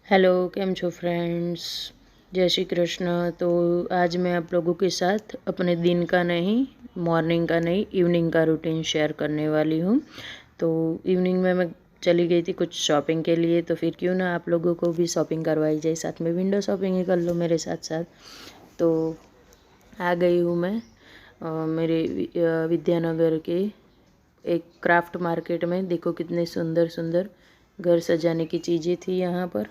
Hello, કેમ છો friends. जय श्री कृष्ण। तो आज मैं आप लोगों के साथ अपने दिन का नहीं, मॉर्निंग का नहीं, इवनिंग का रूटीन शेयर करने वाली हूँ। तो इवनिंग में मैं चली गई थी कुछ शॉपिंग के लिए, तो फिर क्यों ना आप लोगों को भी शॉपिंग करवाई जाए, साथ में विंडो शॉपिंग ही कर लो मेरे साथ साथ। तो आ गई हूँ मैं मेरे विद्यानगर के एक क्राफ्ट मार्केट में। देखो कितने सुंदर सुंदर घर सजाने की चीज़ें थी यहाँ पर।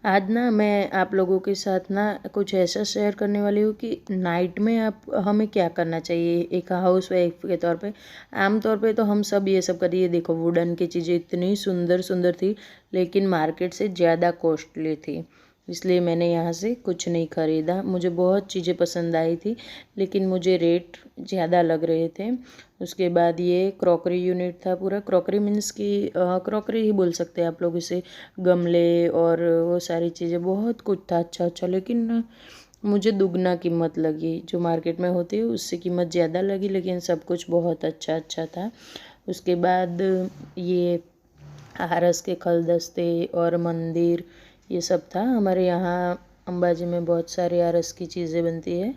आज ना मैं आप लोगों के साथ ना कुछ ऐसा शेयर करने वाली हूँ कि नाइट में आप हमें क्या करना चाहिए एक हाउस वाइफ के तौर पे। आम तौर पे तो हम सब ये सब करिए। देखो वुडन की चीज़ें इतनी सुंदर सुंदर थी, लेकिन मार्केट से ज़्यादा कॉस्टली थी, इसलिए मैंने यहाँ से कुछ नहीं ख़रीदा। मुझे बहुत चीज़ें पसंद आई थी, लेकिन मुझे रेट ज़्यादा लग रहे थे। उसके बाद ये क्रॉकरी यूनिट था पूरा। क्रॉकरी मीन्स कि क्रॉकरी ही बोल सकते हैं आप लोग इसे। गमले और वो सारी चीज़ें, बहुत कुछ था अच्छा अच्छा, लेकिन मुझे दुगना कीमत लगी। जो मार्केट में होती है उससे कीमत ज़्यादा लगी, लेकिन सब कुछ बहुत अच्छा अच्छा था। उसके बाद ये आरस के खलदस्ते और मंदिर, ये सब था। हमारे यहाँ अंबाजी में बहुत सारी आरस की चीज़ें बनती है,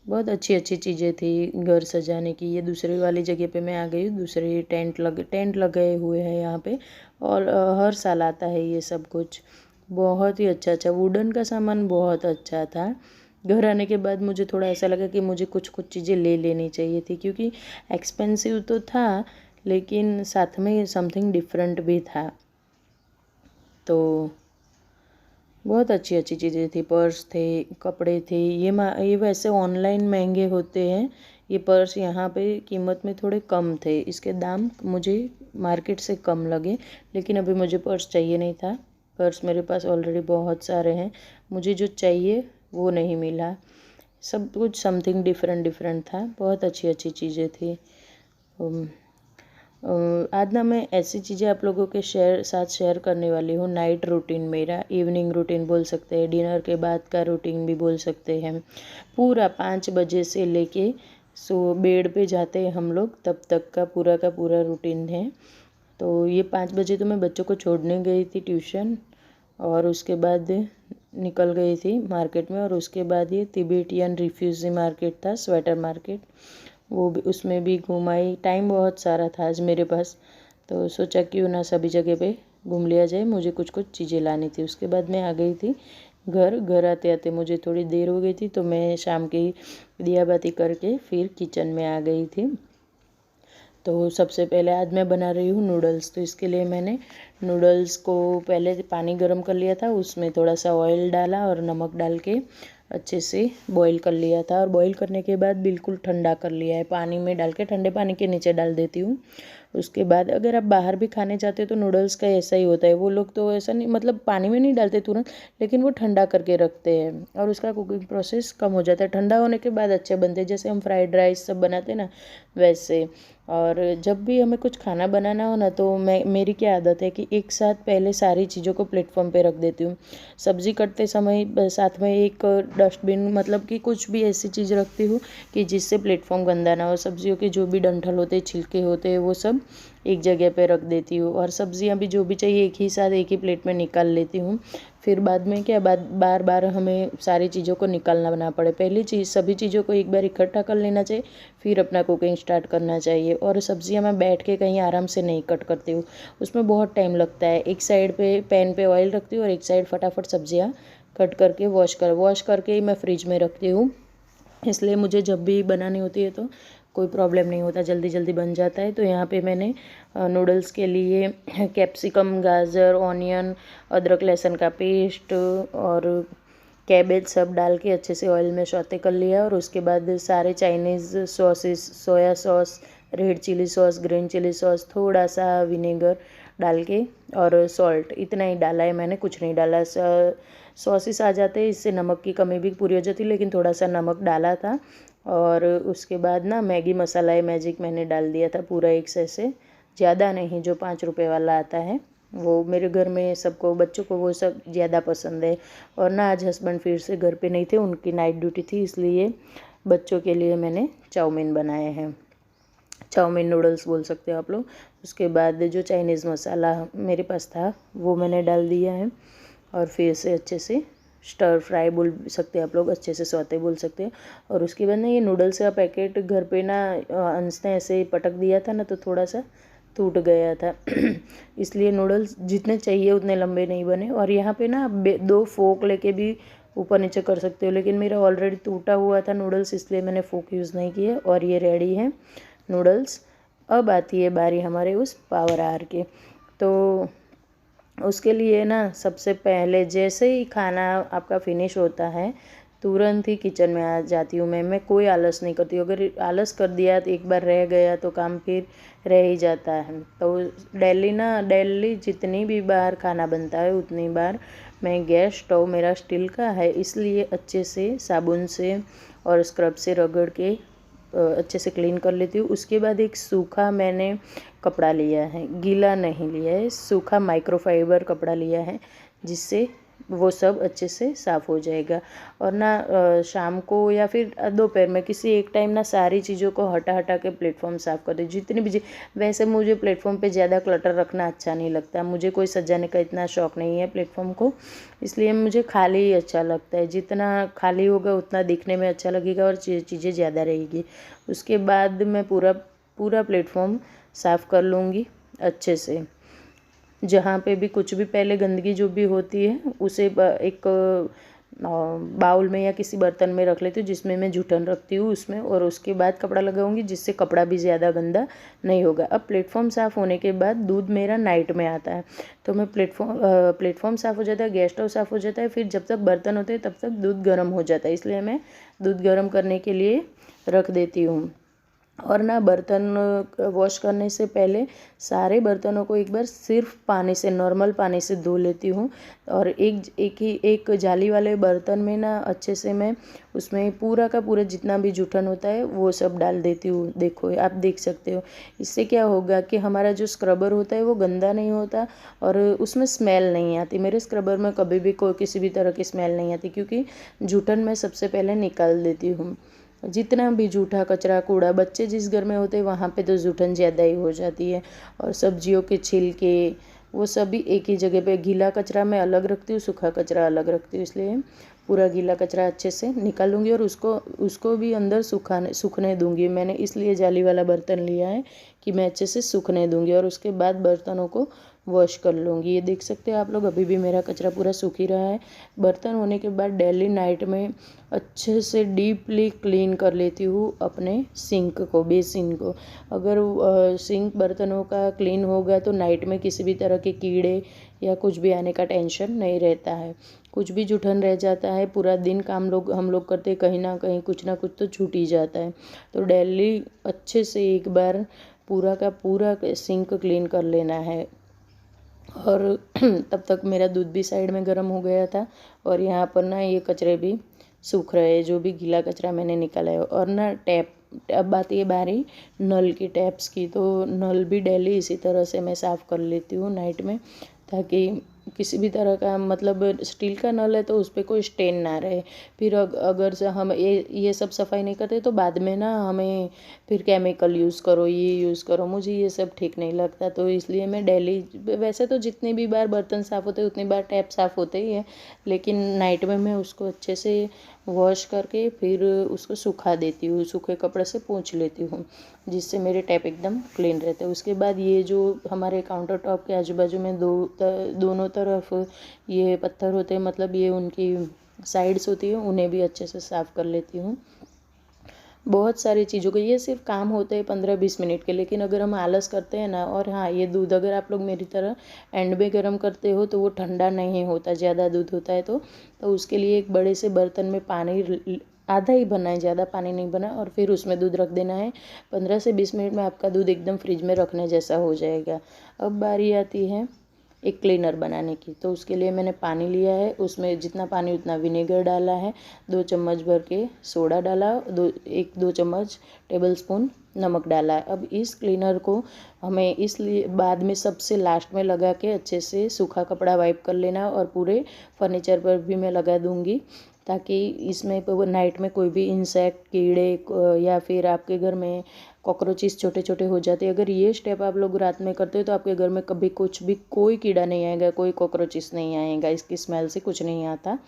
बहुत अच्छी अच्छी चीज़ें थी घर सजाने की। ये दूसरी वाली जगह पे मैं आ गई हूँ। दूसरे टेंट लगे हुए हैं यहाँ पे, और हर साल आता है ये सब कुछ। बहुत ही अच्छा अच्छा वुडन का सामान बहुत अच्छा था। घर आने के बाद मुझे थोड़ा ऐसा लगा कि मुझे कुछ कुछ चीज़ें ले लेनी चाहिए थी, क्योंकि एक्सपेंसिव तो था, लेकिन साथ में समथिंग डिफरेंट भी था। तो बहुत अच्छी अच्छी चीज़ें थी। पर्स थे, कपड़े थे। ये वैसे ऑनलाइन महंगे होते हैं। ये पर्स यहाँ पे कीमत में थोड़े कम थे, इसके दाम मुझे मार्केट से कम लगे। लेकिन अभी मुझे पर्स चाहिए नहीं था। पर्स मेरे पास ऑलरेडी बहुत सारे हैं। मुझे जो चाहिए वो नहीं मिला। सब कुछ समथिंग डिफरेंट डिफरेंट था। बहुत अच्छी अच्छी चीज़ें थी। आज ना मैं ऐसी चीज़ें आप लोगों के साथ शेयर करने वाली हूँ। नाइट रूटीन मेरा, इवनिंग रूटीन बोल सकते हैं, डिनर के बाद का रूटीन भी बोल सकते हैं। पूरा 5 बजे से लेके बेड पे जाते हैं हम लोग, तब तक का पूरा रूटीन है। तो ये 5 बजे तो मैं बच्चों को छोड़ने गई थी ट्यूशन, और उसके बाद निकल गई थी मार्केट में। और उसके बाद ये तिबेटियन रिफ्यूज़ी मार्केट था, स्वेटर मार्केट, वो भी, उसमें भी घूम आई। टाइम बहुत सारा था आज मेरे पास, तो सोचा क्यों ना सभी जगह पे घूम लिया जाए। मुझे कुछ कुछ चीज़ें लानी थी। उसके बाद मैं आ गई थी घर आते आते मुझे थोड़ी देर हो गई थी, तो मैं शाम की दिया बाती करके फिर किचन में आ गई थी। तो सबसे पहले आज मैं बना रही हूँ नूडल्स। तो इसके लिए मैंने नूडल्स को पहले पानी गर्म कर लिया था, उसमें थोड़ा सा ऑयल डाला और नमक डाल के अच्छे से बॉईल कर लिया था। और बॉईल करने के बाद बिल्कुल ठंडा कर लिया है, पानी में डाल के ठंडे पानी के नीचे डाल देती हूँ। उसके बाद अगर आप बाहर भी खाने जाते हो तो नूडल्स का ऐसा ही होता है। वो लोग तो ऐसा नहीं, मतलब पानी में नहीं डालते तुरंत, लेकिन वो ठंडा करके रखते हैं और उसका कुकिंग प्रोसेस कम हो जाता है। ठंडा होने के बाद अच्छे बनते हैं, जैसे हम फ्राइड राइस सब बनाते हैं ना, वैसे। और जब भी हमें कुछ खाना बनाना हो ना, तो मेरी क्या आदत है कि एक साथ पहले सारी चीज़ों को प्लेटफॉर्म पे रख देती हूँ। सब्ज़ी कटते समय साथ में एक डस्टबिन, मतलब कि कुछ भी ऐसी चीज़ रखती हूँ कि जिससे प्लेटफॉर्म गंदा ना हो। सब्जियों के जो भी डंठल होते हैं, छिलके होते हैं, वो सब एक जगह पे रख देती हूँ। और सब्जियाँ भी जो भी चाहिए एक ही साथ एक ही प्लेट में निकाल लेती हूँ। फिर बाद में क्या, बार बार हमें सारी चीज़ों को निकालना ना पड़े। पहली चीज़, सभी चीज़ों को एक बार इकट्ठा कर लेना चाहिए, फिर अपना कुकिंग स्टार्ट करना चाहिए। और सब्जियां मैं बैठ के कहीं आराम से नहीं कट करती हूँ, उसमें बहुत टाइम लगता है। एक साइड पे पैन पे ऑयल रखती हूँ और एक साइड फटाफट सब्जियां कट करके वॉश करके ही मैं फ्रिज में रखती हूँ। इसलिए मुझे जब भी बनानी होती है तो कोई प्रॉब्लम नहीं होता, जल्दी जल्दी बन जाता है। तो यहाँ पे मैंने नूडल्स के लिए कैप्सिकम, गाजर, ऑनियन, अदरक लहसुन का पेस्ट और कैबेज सब डाल के अच्छे से ऑयल में सौते कर लिया। और उसके बाद सारे Chinese sauces, soya sauce, red chilli sauce, green chilli sauce, थोड़ा सा विनेगर डाल के और सॉल्ट, इतना ही डाला है मैंने, कुछ नहीं डाला। सॉसेस आ जाते हैं, इससे नमक की कमी भी पूरी हो जाती है, लेकिन थोड़ा सा नमक डाला था। और उसके बाद ना मैगी मसाला है मैजिक, मैंने डाल दिया था पूरा एक से, ज़्यादा नहीं, जो 5 रुपए वाला आता है वो। मेरे घर में सबको, बच्चों को वो सब ज़्यादा पसंद है। और ना आज हस्बैंड फिर से घर पे नहीं थे, उनकी नाइट ड्यूटी थी, इसलिए बच्चों के लिए मैंने चाउमीन बनाए हैं। चाउमीन नूडल्स बोल सकते हो आप लोग। उसके बाद जो चाइनीज़ मसाला मेरे पास था वो मैंने डाल दिया है और फिर से अच्छे से स्टर फ्राई बोल सकते हैं आप लोग, अच्छे से सौते बोल सकते हैं। और उसके बाद ना ये नूडल्स का पैकेट घर पे ना अंश ने ऐसे पटक दिया था ना, तो थोड़ा सा टूट गया था इसलिए नूडल्स जितने चाहिए उतने लंबे नहीं बने। और यहाँ पे ना आप 2 फोक लेके भी ऊपर नीचे कर सकते हो, लेकिन मेरा ऑलरेडी टूटा हुआ था नूडल्स, इसलिए मैंने फोक यूज़ नहीं किया। और ये रेडी है नूडल्स। अब आती है बारी हमारे उस पावर आर के। तो उसके लिए ना सबसे पहले जैसे ही खाना आपका फिनिश होता है तुरंत ही किचन में आ जाती हूँ मैं कोई आलस नहीं करती हूँ। अगर आलस कर दिया तो एक बार रह गया तो काम फिर रह ही जाता है। तो डेली जितनी भी बार खाना बनता है उतनी बार मैं गैस स्टोव मेरा स्टील का है, इसलिए अच्छे से साबुन से और स्क्रब से रगड़ के अच्छे से क्लीन कर लेती हूँ। उसके बाद एक सूखा मैंने कपड़ा लिया है, गीला नहीं लिया है, सूखा माइक्रोफाइबर कपड़ा लिया है, जिससे वो सब अच्छे से साफ़ हो जाएगा। और ना शाम को या फिर दोपहर में किसी एक टाइम ना सारी चीज़ों को हटा हटा के प्लेटफॉर्म साफ़ कर दे, जितनी भी वैसे मुझे प्लेटफॉर्म पे ज़्यादा क्लटर रखना अच्छा नहीं लगता, मुझे कोई सजाने का इतना शौक़ नहीं है प्लेटफॉर्म को, इसलिए मुझे खाली ही अच्छा लगता है। जितना खाली होगा उतना दिखने में अच्छा लगेगा और चीज़ें ज़्यादा रहेगी। उसके बाद मैं पूरा प्लेटफॉर्म साफ़ कर लूँगी अच्छे से। जहाँ पे भी कुछ भी पहले गंदगी जो भी होती है उसे एक बाउल में या किसी बर्तन में रख लेती हूँ जिसमें मैं जूठन रखती हूँ उसमें, और उसके बाद कपड़ा लगाऊंगी जिससे कपड़ा भी ज़्यादा गंदा नहीं होगा। अब प्लेटफॉर्म साफ़ होने के बाद दूध मेरा नाइट में आता है, तो मैं प्लेटफॉर्म साफ़ हो जाता है, गैस स्टोव साफ़ हो जाता है, फिर जब तक बर्तन होते हैं तब तक दूध गर्म हो जाता है, इसलिए मैं दूध गर्म करने के लिए रख देती हूँ। और ना बर्तन वॉश करने से पहले सारे बर्तनों को एक बार सिर्फ पानी से, नॉर्मल पानी से धो लेती हूँ। और एक जाली वाले बर्तन में ना अच्छे से मैं उसमें पूरा का पूरा जितना भी जूठन होता है वो सब डाल देती हूँ। देखो आप देख सकते हो, इससे क्या होगा कि हमारा जो स्क्रबर होता है वो गंदा नहीं होता और उसमें स्मेल नहीं आती। मेरे स्क्रबर में कभी भी कोई किसी भी तरह की स्मेल नहीं आती, क्योंकि जूठन मैं सबसे पहले निकाल देती हूँ। जितना भी जूठा कचरा कूड़ा, बच्चे जिस घर में होते हैं वहाँ पे तो जूठन ज़्यादा ही हो जाती है। और सब्जियों के छिलके वो सभी एक ही जगह पे, गीला कचरा मैं अलग रखती हूँ, सूखा कचरा अलग रखती हूँ, इसलिए पूरा गीला कचरा अच्छे से निकालूंगी और उसको भी अंदर सूखने दूंगी। मैंने इसलिए जाली वाला बर्तन लिया है कि मैं अच्छे से सूखने दूंगी और उसके बाद बर्तनों को वॉश कर लूँगी। ये देख सकते हो आप लोग, अभी भी मेरा कचरा पूरा सूख ही रहा है। बर्तन होने के बाद डेली नाइट में अच्छे से डीपली क्लीन कर लेती हूँ अपने सिंक को, बेसिन को। अगर सिंक बर्तनों का क्लीन होगा तो नाइट में किसी भी तरह के कीड़े या कुछ भी आने का टेंशन नहीं रहता है। कुछ भी जूठन रह जाता है, पूरा दिन काम हम लोग करते कहीं ना कहीं कुछ ना कुछ तो छूट ही जाता है। तो डेली अच्छे से एक बार पूरा का पूरा सिंक क्लीन कर लेना है। और तब तक मेरा दूध भी साइड में गर्म हो गया था और यहाँ पर ना ये कचरे भी सूख रहे हैं, जो भी गीला कचरा मैंने निकाला है। और ना टैप, अब बात ये बारी नल की टैप्स की, तो नल भी डेली इसी तरह से मैं साफ़ कर लेती हूँ नाइट में, ताकि किसी भी तरह का, मतलब स्टील का नल है तो उस पर कोई स्टेन ना रहे। फिर अगर से हम ये सब सफाई नहीं करते तो बाद में ना हमें फिर केमिकल यूज़ करो, ये यूज़ करो, मुझे ये सब ठीक नहीं लगता। तो इसलिए मैं डेली, वैसे तो जितनी भी बार बर्तन साफ़ होते हैं उतनी बार टैप साफ़ होते ही है, लेकिन नाइट में मैं उसको अच्छे से वॉश करके फिर उसको सुखा देती हूँ, सूखे कपड़े से पोंछ लेती हूँ, जिससे मेरे टैप एकदम क्लीन रहते हैं। उसके बाद ये जो हमारे काउंटर टॉप के आजू बाजू में दोनों तरफ ये पत्थर होते हैं, मतलब ये उनकी साइड्स होती है, उन्हें भी अच्छे से साफ़ कर लेती हूँ। बहुत सारी चीज़ों के ये सिर्फ काम होते हैं 15-20 मिनट के, लेकिन अगर हम आलस करते हैं ना, और हाँ ये दूध अगर आप लोग मेरी तरह एंड में गर्म करते हो तो वो ठंडा नहीं होता, ज़्यादा दूध होता है तो उसके लिए एक बड़े से बर्तन में पानी आधा ही भरना है, ज़्यादा पानी नहीं भरना, और फिर उसमें दूध रख देना है। 15 से 20 मिनट में आपका दूध एकदम फ्रिज में रखने जैसा हो जाएगा। अब बारी आती है एक क्लीनर बनाने की, तो उसके लिए मैंने पानी लिया है, उसमें जितना पानी उतना विनेगर डाला है, 2 चम्मच भर के सोडा डाला, 2 चम्मच टेबल स्पून नमक डाला है। अब इस क्लीनर को हमें इसलिए बाद में सबसे लास्ट में लगा के अच्छे से सूखा कपड़ा वाइप कर लेना, और पूरे फर्नीचर पर भी मैं लगा दूंगी, ताकि इसमें नाइट में कोई भी इंसेक्ट, कीड़े या फिर आपके घर में कॉकरोचेस छोटे छोटे हो जाते हैं। अगर ये स्टेप आप लोग रात में करते हो तो आपके घर में कभी कुछ भी कोई कीड़ा नहीं आएगा, कोई कॉकरोचेस नहीं आएगा, इसकी स्मेल से कुछ नहीं आता।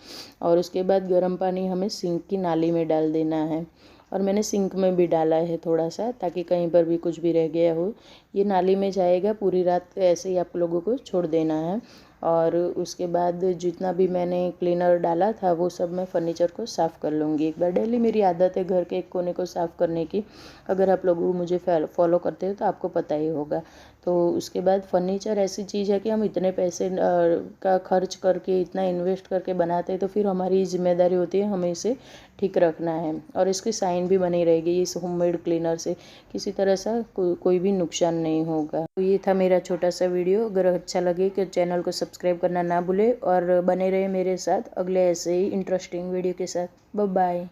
और उसके बाद गर्म पानी हमें सिंक की नाली में डाल देना है, और मैंने सिंक में भी डाला है थोड़ा सा, ताकि कहीं पर भी कुछ भी रह गया हो ये नाली में जाएगा। पूरी रात ऐसे ही आप लोगों को छोड़ देना है। और उसके बाद जितना भी मैंने क्लीनर डाला था वो सब मैं फर्नीचर को साफ़ कर लूँगी एक बार। डेली मेरी आदत है घर के एक कोने को साफ़ करने की। अगर आप लोग मुझे फॉलो करते हो तो आपको पता ही होगा। तो उसके बाद फर्नीचर ऐसी चीज़ है कि हम इतने पैसे का खर्च करके, इतना इन्वेस्ट करके बनाते हैं, तो फिर हमारी जिम्मेदारी होती है हमें इसे ठीक रखना है। और इसकी साइन भी बनी रहेगी, इस होममेड क्लीनर से किसी तरह सा कोई भी नुकसान नहीं होगा। तो ये था मेरा छोटा सा वीडियो। अगर अच्छा लगे कि चैनल को सब्सक्राइब करना ना भूले, और बने रहे मेरे साथ अगले ऐसे ही इंटरेस्टिंग वीडियो के साथ। Bye bye.